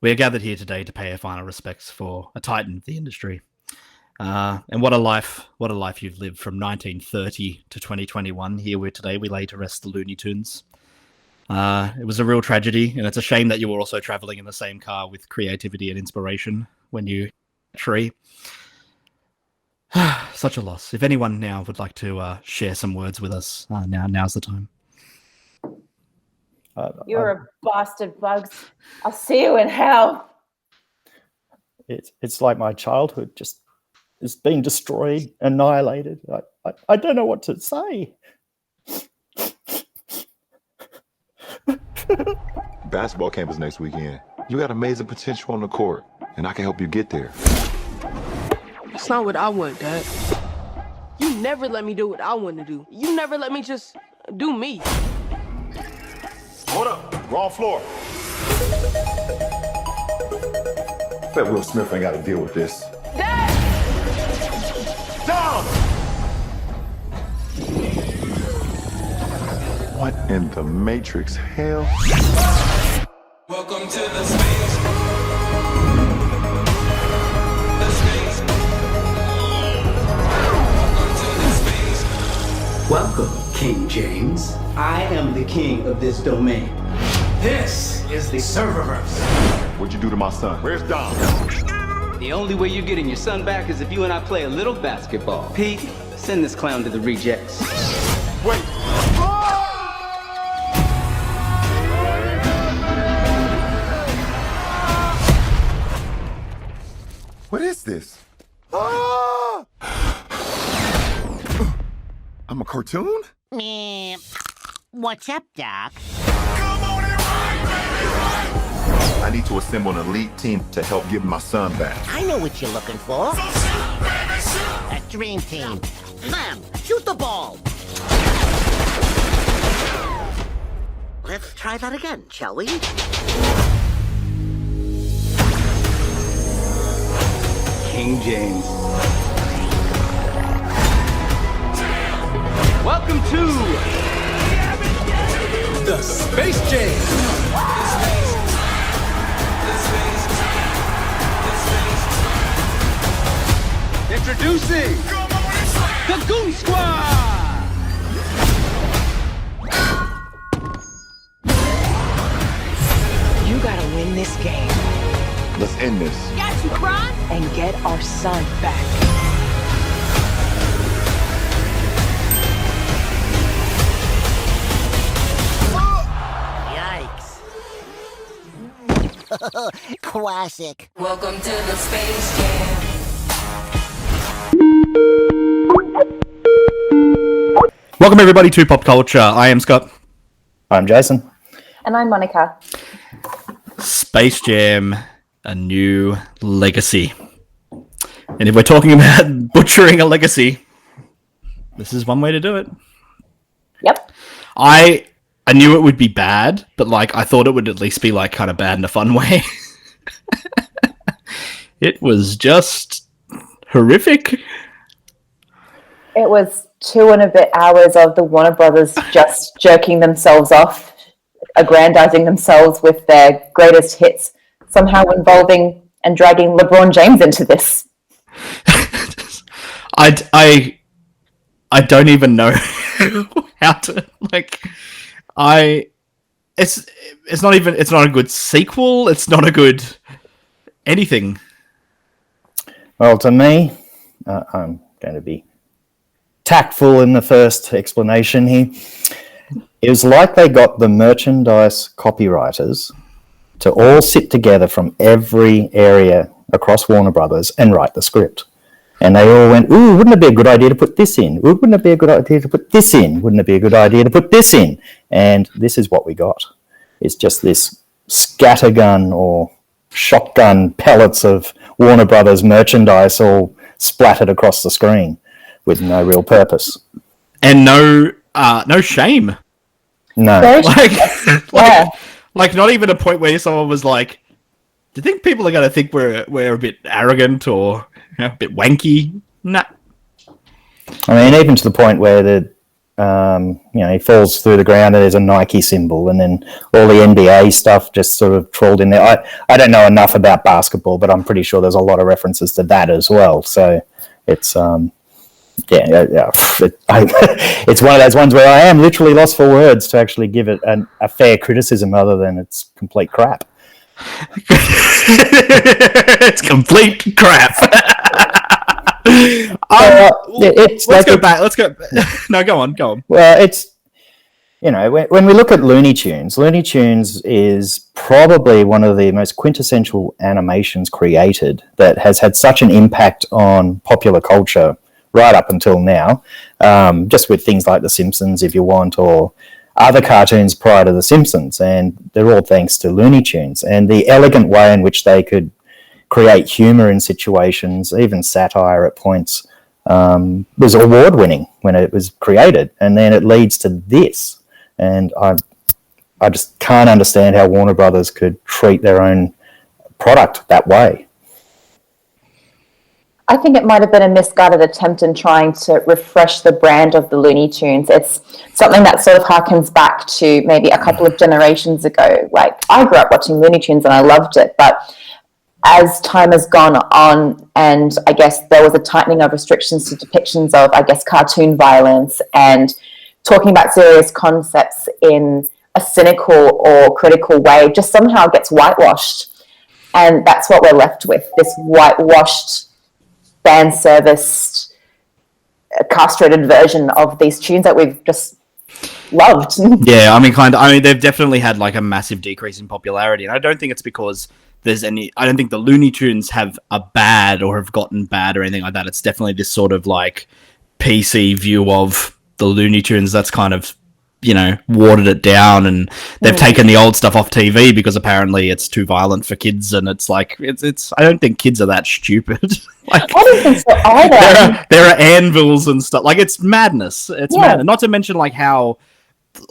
We are gathered here today to pay our final respects for a titan of the industry. And what a life you've lived from 1930 to 2021. Here today we lay to rest the Looney Tunes. It was a real tragedy, and it's a shame that you were also traveling in the same car with creativity and inspiration when you tree. Such a loss. If anyone now would like to share some words with us, now's the time. You're a bastard, Bugs. I'll see you in hell. It's like my childhood just is being destroyed, annihilated. I don't know what to say. Basketball camp is next weekend. You got amazing potential on the court, and I can help you get there. That's not what I want, Dad. You never let me do what I want to do. You never let me just do me. Hold up, wrong floor. Bet Will Smith ain't got to deal with this. Dad! Down! What in the Matrix hell? Welcome to the space. The space. Welcome to the space. Welcome, King James. I am the king of this domain. This is the Serververse. What'd you do to my son? Where's Dom? The only way you're getting your son back is if you and I play a little basketball. Pete, send this clown to the rejects. Wait. What is this? Ah! I'm a cartoon? Meh. What's up, Doc? Come on and ride, baby, ride! I need to assemble an elite team to help give my son back. I know what you're looking for. So shoot, baby, shoot! A dream team. Clem, shoot the ball. Let's try that again, shall we? King James. Welcome to The Space Jam. introducing the Goon Squad. You gotta win this game. Let's end this. Got you, Kron. And get our son back. Classic. Welcome to the Space Jam. Welcome everybody to Pop Culture. I am Scott. I'm Jason. And I'm Monica. Space Jam, a new legacy. And if we're talking about butchering a legacy, this is one way to do it. Yep. I knew it would be bad, but like I thought it would at least be like kind of bad in a fun way. It was just horrific. It was 2 and a bit hours of the Warner Brothers just jerking themselves off, aggrandizing themselves with their greatest hits, somehow involving and dragging LeBron James into this. I don't even know how to it's not a good sequel, it's not a good anything. Well, to me, I'm going to be tactful in the first explanation here. It was like they got the merchandise copywriters to all sit together from every area across Warner Brothers and write the script. And they all went, ooh, wouldn't it be a good idea to put this in? Ooh, wouldn't it be a good idea to put this in? Wouldn't it be a good idea to put this in? And this is what we got. It's just this scattergun or shotgun pellets of Warner Brothers merchandise all splattered across the screen with no real purpose. And no shame. No. Like not even a point where someone was like, do you think people are going to think we're a bit arrogant or a bit wanky? Nah. I mean, even to the point where the He falls through the ground and there's a Nike symbol, and then all the NBA stuff just sort of trawled in there. I don't know enough about basketball, but I'm pretty sure there's a lot of references to that as well. So it's it's one of those ones where I am literally lost for words to actually give it a fair criticism, other than it's complete crap. It's complete crap. Let's go back. Let's go. No, go on. Well, it's, when we look at Looney Tunes is probably one of the most quintessential animations created that has had such an impact on popular culture right up until now, just with things like The Simpsons, if you want, or other cartoons prior to The Simpsons, and they're all thanks to Looney Tunes and the elegant way in which they could create humour in situations, even satire at points, was award-winning when it was created, and then it leads to this. And I just can't understand how Warner Brothers could treat their own product that way. I think it might have been a misguided attempt in trying to refresh the brand of the Looney Tunes. It's something that sort of harkens back to maybe a couple of generations ago. Like, I grew up watching Looney Tunes and I loved it, but as time has gone on, and I guess there was a tightening of restrictions to depictions of, I guess, cartoon violence and talking about serious concepts in a cynical or critical way, just somehow gets whitewashed. And that's what we're left with, this whitewashed, fan serviced, castrated version of these tunes that we've just loved. Yeah, I mean, they've definitely had like a massive decrease in popularity, and I don't think it's because I don't think the Looney Tunes have gotten bad or anything like that. It's definitely this sort of like PC view of the Looney Tunes that's kind of, watered it down, and they've taken the old stuff off TV because apparently it's too violent for kids, and it's like, it's I don't think kids are that stupid. Like, I don't think so either. There are anvils and stuff. Like, it's madness. It's madness. Not to mention like how,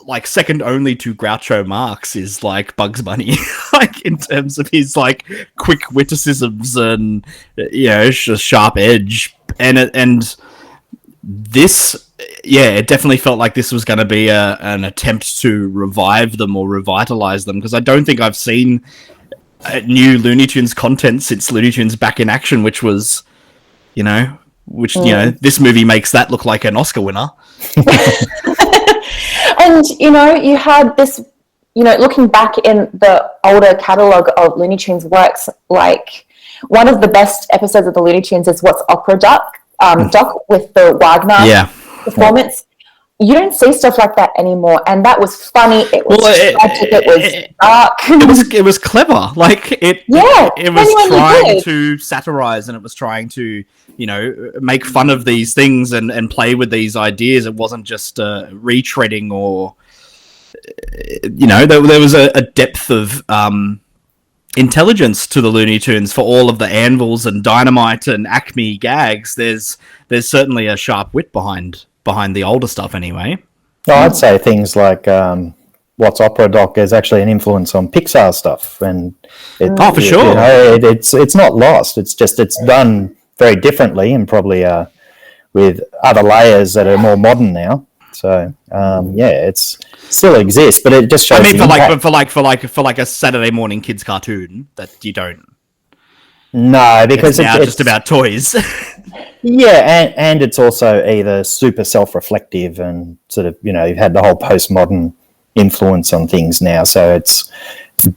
like, second only to Groucho Marx is like Bugs Bunny, like in terms of his like quick witticisms and sharp edge, and this, it definitely felt like this was going to be an attempt to revive them or revitalize them, because I don't think I've seen new Looney Tunes content since Looney Tunes Back in Action, which was, this movie makes that look like an Oscar winner. And, you had this, looking back in the older catalogue of Looney Tunes works, like one of the best episodes of the Looney Tunes is What's Opera Doc with the Wagner performance. You don't see stuff like that anymore, and that was funny. It was tragic. It was dark. It was clever. Like it was trying to satirize, and it was trying to make fun of these things and play with these ideas. It wasn't just retreading or there was a depth of intelligence to the Looney Tunes for all of the anvils and dynamite and Acme gags. There's certainly a sharp wit behind the older stuff anyway. Oh, I'd say things like What's Opera Doc is actually an influence on Pixar stuff, and for sure, it's not lost. It's just it's done very differently, and probably with other layers that are more modern now. So it's still exists, but it just shows. I mean, for like a Saturday morning kids cartoon that you don't. No, because it's now just about toys. Yeah, and it's also either super self-reflective and sort of, you've had the whole postmodern influence on things now. So it's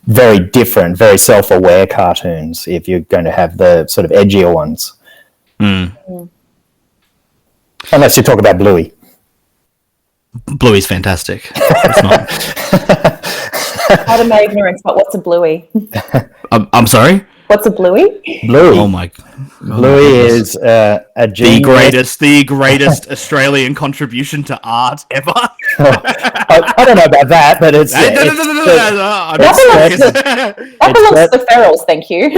very different, very self-aware cartoons if you're going to have the sort of edgier ones. Unless you talk about Bluey. Bluey's fantastic. Pardon my ignorance, but what's a Bluey? I'm sorry? What's a Bluey? Bluey. Oh my God. Bluey is a genius. The greatest Australian contribution to art ever. I don't know about that, but it's... That belongs to the Ferals, thank you.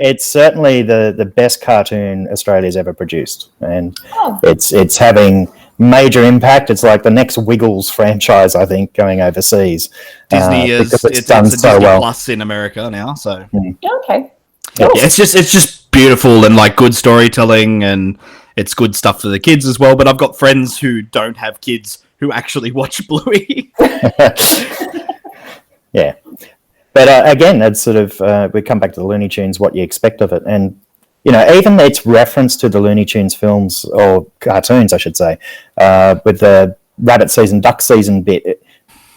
It's certainly the best cartoon Australia's ever produced, and it's having major impact. It's like the next Wiggles franchise, I think, going overseas. Disney is it's done so Disney well. Plus in America now, so okay. Yeah, it's just beautiful and like good storytelling, and it's good stuff for the kids as well. But I've got friends who don't have kids who actually watch Bluey. Yeah. But again, that's sort of, we come back to the Looney Tunes, what you expect of it. And, you know, even its reference to the Looney Tunes films, or cartoons, I should say, with the rabbit season, duck season bit,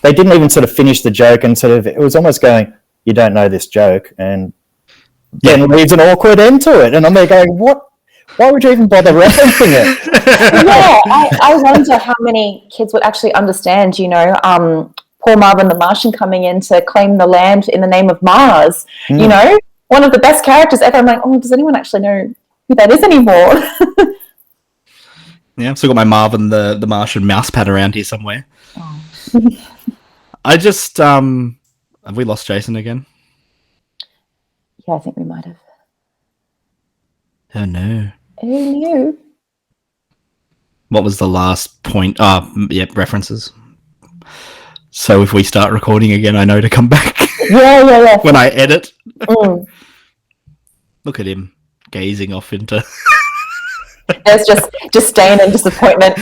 they didn't even sort of finish the joke, and sort of, it was almost going, you don't know this joke, and then leaves an awkward end to it. And I'm there going, what? Why would you even bother referencing it? Yeah, I wonder how many kids would actually understand, you know, poor Marvin the Martian coming in to claim the land in the name of Mars. You know, one of the best characters ever. I'm like, oh, does anyone actually know who that is anymore? Yeah, I've still got my Marvin the Martian mouse pad around here somewhere. Oh. I just, have we lost Jason again? Yeah, I think we might have. Oh no. Who knew? What was the last point? Yep, references. So if we start recording again, I know to come back. Yeah. When I edit. Mm. Look at him gazing off into... There's just disdain and disappointment.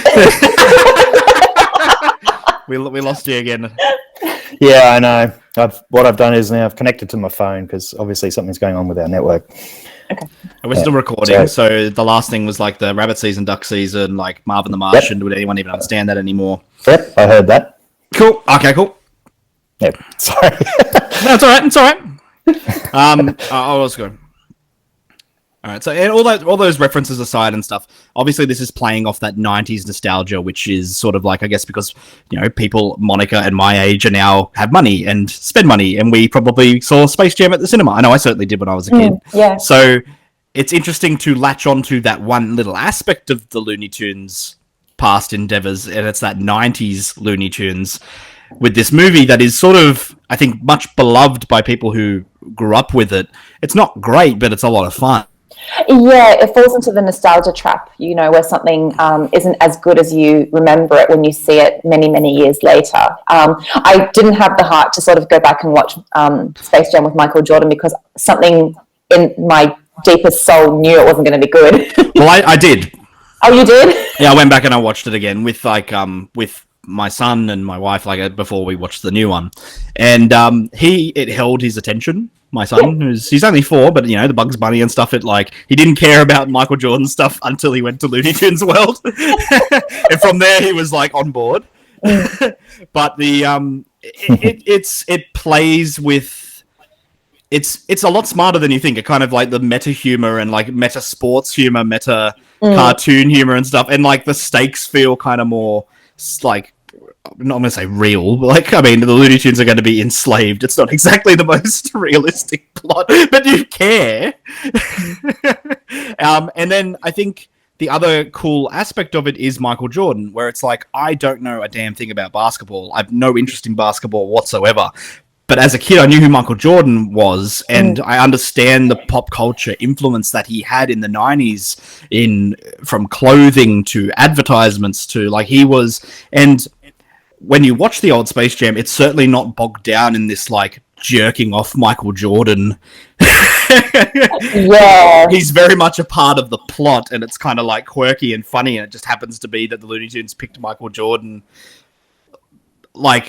we lost you again. Yeah, I know. What I've done is now I've connected to my phone because obviously something's going on with our network. Okay. We're still recording, so the last thing was like the rabbit season, duck season, like Marvin the Martian. Would anyone even understand that anymore? Yep, I heard that. Cool. Okay, cool. Yep. Sorry. No, it's all right. It's all right. I was going. All right. So, and all those references aside and stuff. Obviously, this is playing off that '90s nostalgia, which is sort of like, I guess, because people, Monica and my age, are now have money and spend money, and we probably saw Space Jam at the cinema. I know I certainly did when I was a kid. Yeah. So it's interesting to latch onto that one little aspect of the Looney Tunes past endeavors, and it's that '90s Looney Tunes with this movie that is sort of, I think, much beloved by people who grew up with it. It's not great, but it's a lot of fun. Yeah, it falls into the nostalgia trap, where something isn't as good as you remember it when you see it many, many years later. I didn't have the heart to sort of go back and watch Space Jam with Michael Jordan because something in my deepest soul knew it wasn't going to be good. Well, I did. Oh, you did? Yeah, I went back and I watched it again with with my son and my wife, before we watched the new one, and it held his attention. My son, he's only 4, but the Bugs Bunny and stuff. He didn't care about Michael Jordan stuff until he went to Looney Tunes World, and from there he was on board. But it plays with it's a lot smarter than you think. It kind of the meta humor and meta sports humor, meta cartoon humor and stuff, and the stakes feel kind of more I'm not going to say real, but the Looney Tunes are going to be enslaved. It's not exactly the most realistic plot, but you care. And then I think the other cool aspect of it is Michael Jordan, where it's I don't know a damn thing about basketball. I have no interest in basketball whatsoever. But as a kid, I knew who Michael Jordan was, and I understand the pop culture influence that he had in the 90s, from clothing to advertisements to he was. And when you watch the old Space Jam, it's certainly not bogged down in this jerking off Michael Jordan. Yeah, he's very much a part of the plot, and it's kind of quirky and funny, and it just happens to be that the Looney Tunes picked Michael Jordan. They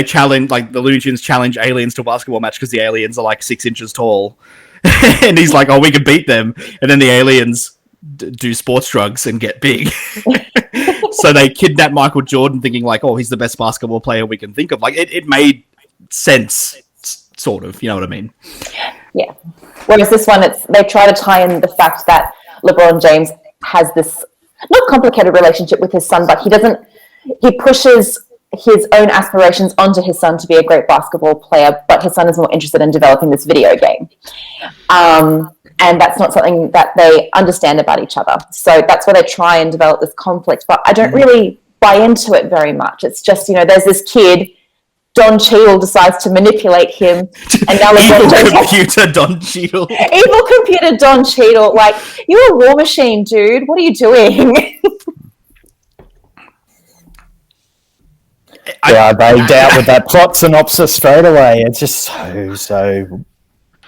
challenge the Looney Tunes challenge aliens to a basketball match because the aliens are 6 inches tall, and he's oh, we can beat them, and then the aliens do sports drugs and get big. So they kidnap Michael Jordan thinking oh, he's the best basketball player we can think of. It made sense, sort of, you know what I mean? Yeah. Whereas this one, they try to tie in the fact that LeBron James has this not complicated relationship with his son, but he pushes his own aspirations onto his son to be a great basketball player, but his son is more interested in developing this video game. And that's not something that they understand about each other. So that's where they try and develop this conflict. But I don't really buy into it very much. It's just, there's this kid, Don Cheadle decides to manipulate him. And now Evil computer Don Cheadle. Evil computer Don Cheadle. You're a war machine, dude. What are you doing? I bagged out with that plot synopsis straight away. It's just so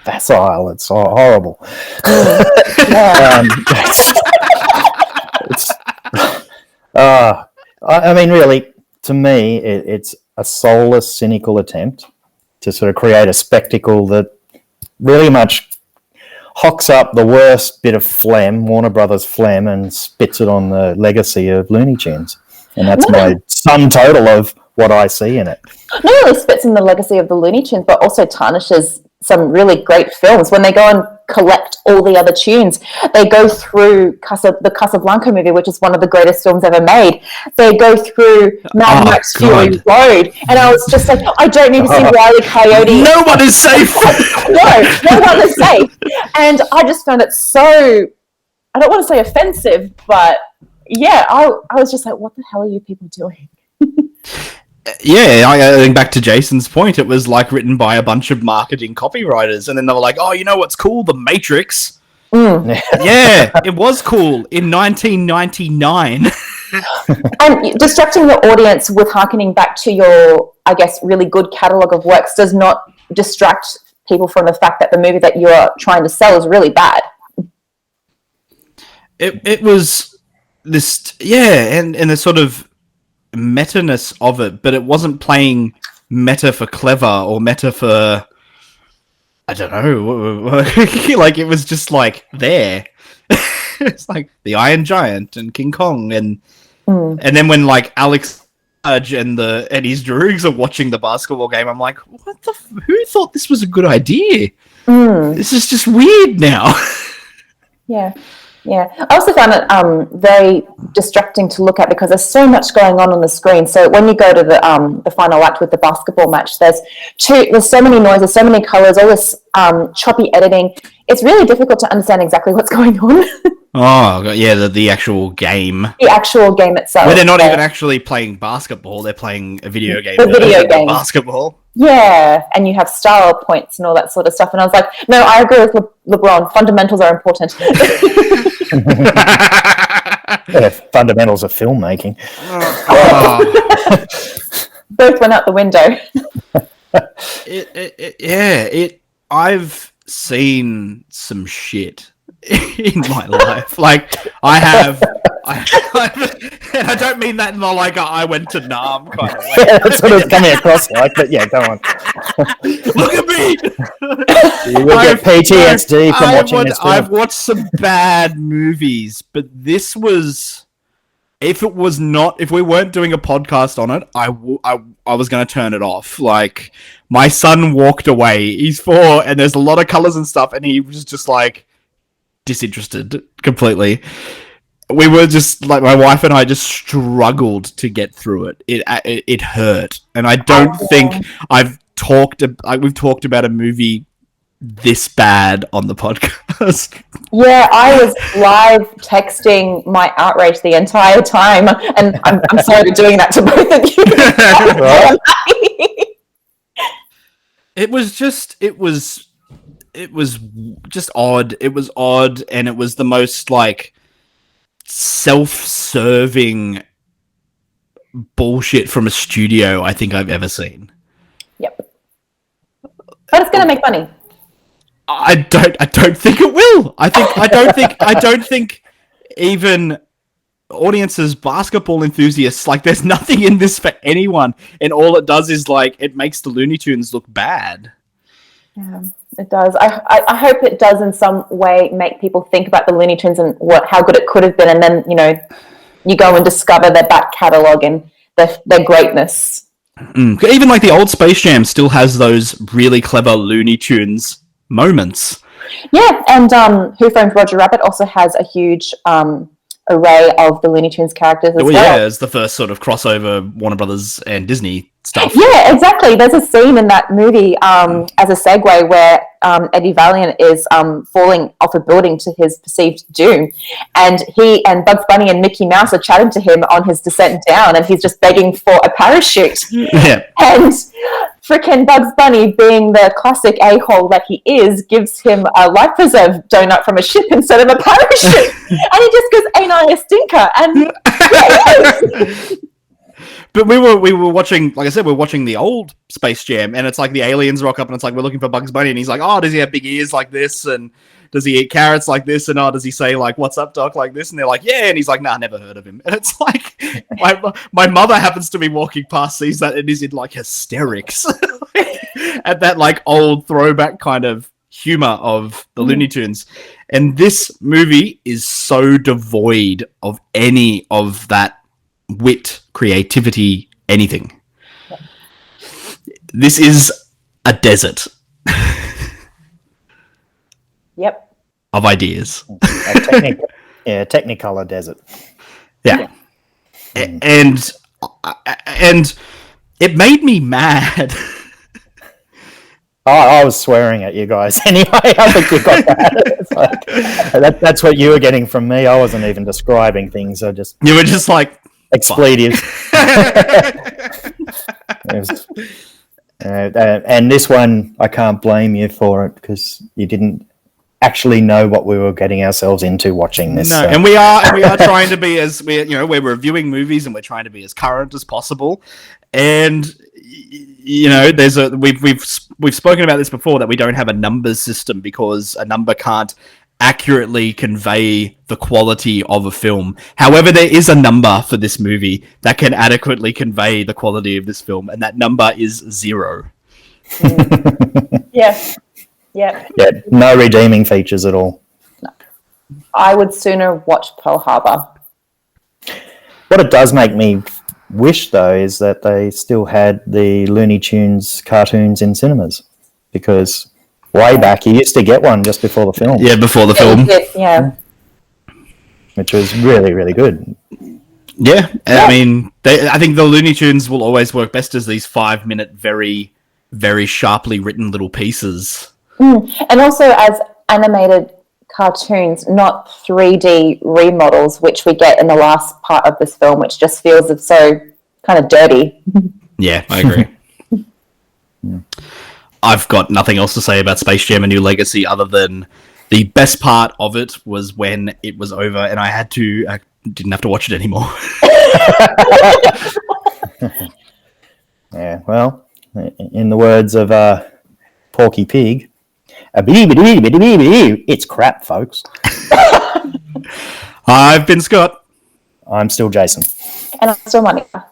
facile. It's so horrible. I mean, really, to me, it's a soulless, cynical attempt to sort of create a spectacle that really much hocks up the worst bit of phlegm, Warner Brothers phlegm, and spits it on the legacy of Looney Tunes. And that's my sum total of what I see in it. Not only spits in the legacy of the Looney Tunes, but also tarnishes some really great films. When they go and collect all the other tunes, they go through the Casablanca movie, which is one of the greatest films ever made. They go through Mad Max Fury Road, and I was just like, I don't need to see Wile E. Coyote. No one is safe. no one is safe. And I just found it so, I don't want to say offensive, but yeah, I was just like, what the hell are you people doing? Yeah, I think back to Jason's point, it was like written by a bunch of marketing copywriters, and then they were like, oh, you know what's cool? The Matrix. Yeah, it was cool in 1999. And distracting the audience with harkening back to your, I guess, really good catalogue of works does not distract people from the fact that the movie that you're trying to sell is really bad. It was this, yeah, and the sort of meta-ness of it, but it wasn't playing meta for clever or meta for, I don't know, like it was just like there. It's like the Iron Giant and King Kong, and then when like Alex Judge and his droogs are watching the basketball game, I'm like, who thought this was a good idea? This is just weird now. Yeah. I also found it very distracting to look at because there's so much going on the screen. So when you go to the final act with the basketball match, there's so many noises, so many colors, all this choppy editing. It's really difficult to understand exactly what's going on. Oh, yeah, the actual game. The actual game itself. Where they're not even actually playing basketball, they're playing a video game. The video game. Basketball. Yeah, and you have style points and all that sort of stuff. And I was like, no, I agree with LeBron. Fundamentals are important. Fundamentals of filmmaking. Both went out the window. I've seen some shit in my life. Like, I have, and I don't mean that in the like I went to Nam kind of way. Yeah, that's what it's coming across like, but yeah, go on. Look at me! You will get PTSD from watching this film. I've watched some bad movies, but this was, if we weren't doing a podcast on it, I was going to turn it off. Like, my son walked away. He's 4, and there's a lot of colors and stuff, and he was just like, disinterested completely. We were just like, my wife and I just struggled to get through it. It hurt, and I don't think we've talked about a movie this bad on the podcast. Yeah, I was live texting my outrage the entire time, and I'm sorry for doing that to both of you. It was just odd. It was odd, and it was the most like self-serving bullshit from a studio I think I've ever seen. Yep. But it's going to make money. I don't think it will. I don't think even audiences, basketball enthusiasts, like, there's nothing in this for anyone, and all it does is like it makes the Looney Tunes look bad. Yeah, it does. I hope it does in some way make people think about the Looney Tunes and how good it could have been, and then you go and discover their back catalogue and their greatness. Even like the old Space Jam still has those really clever Looney Tunes moments. Yeah, and Who Framed Roger Rabbit also has a huge array of the Looney Tunes characters as well. Yeah, it's the first sort of crossover Warner Brothers and Disney stuff. Yeah, exactly. There's a scene in that movie as a segue where Eddie Valiant is falling off a building to his perceived doom, and he and Bugs Bunny and Mickey Mouse are chatting to him on his descent down, and he's just begging for a parachute. Yeah. And frickin' Bugs Bunny, being the classic a-hole that he is, gives him a life preserve donut from a ship instead of a parachute. And he just goes, ain't I a stinker? And But we were watching, like I said, we're watching the old Space Jam, and it's like the aliens rock up, and it's like, we're looking for Bugs Bunny, and he's like, oh, does he have big ears like this? And does he eat carrots like this? And does he say like, what's up, doc, like this? And they're like, yeah. And he's like, nah, never heard of him. And it's like, my mother happens to be walking past, sees that, and is in like hysterics at that like old throwback kind of humor of the Looney Tunes. And this movie is so devoid of any of that wit, creativity, anything. This is a desert. Yep. Of ideas. Technicolor desert. Yeah. And it made me mad. I was swearing at you guys anyway. I think you got that. It's like, that's what you were getting from me. I wasn't even describing things. I just You were just like expletives. And this one, I can't blame you for it because you didn't actually know what we were getting ourselves into watching this. No, and we are trying to be as we're reviewing movies and we're trying to be as current as possible. And we've spoken about this before, that we don't have a numbers system because a number can't accurately convey the quality of a film. However, there is a number for this movie that can adequately convey the quality of this film, and that number is 0. Yeah. Yeah, no redeeming features at all. No. I would sooner watch Pearl Harbor. What it does make me wish, though, is that they still had the Looney Tunes cartoons in cinemas, because way back you used to get one just before the film. Yeah, before the film. Yeah. Which was really, really good. Yeah, I mean, I think the Looney Tunes will always work best as these 5-minute, very, very sharply written little pieces. And also as animated cartoons, not 3D remodels, which we get in the last part of this film, which just feels so kind of dirty. Yeah, I agree. I've got nothing else to say about Space Jam: A New Legacy other than the best part of it was when it was over and I didn't have to watch it anymore. Yeah, well, in the words of Porky Pig, it's crap, folks. I've been Scott. I'm still Jason. And I'm still Monica.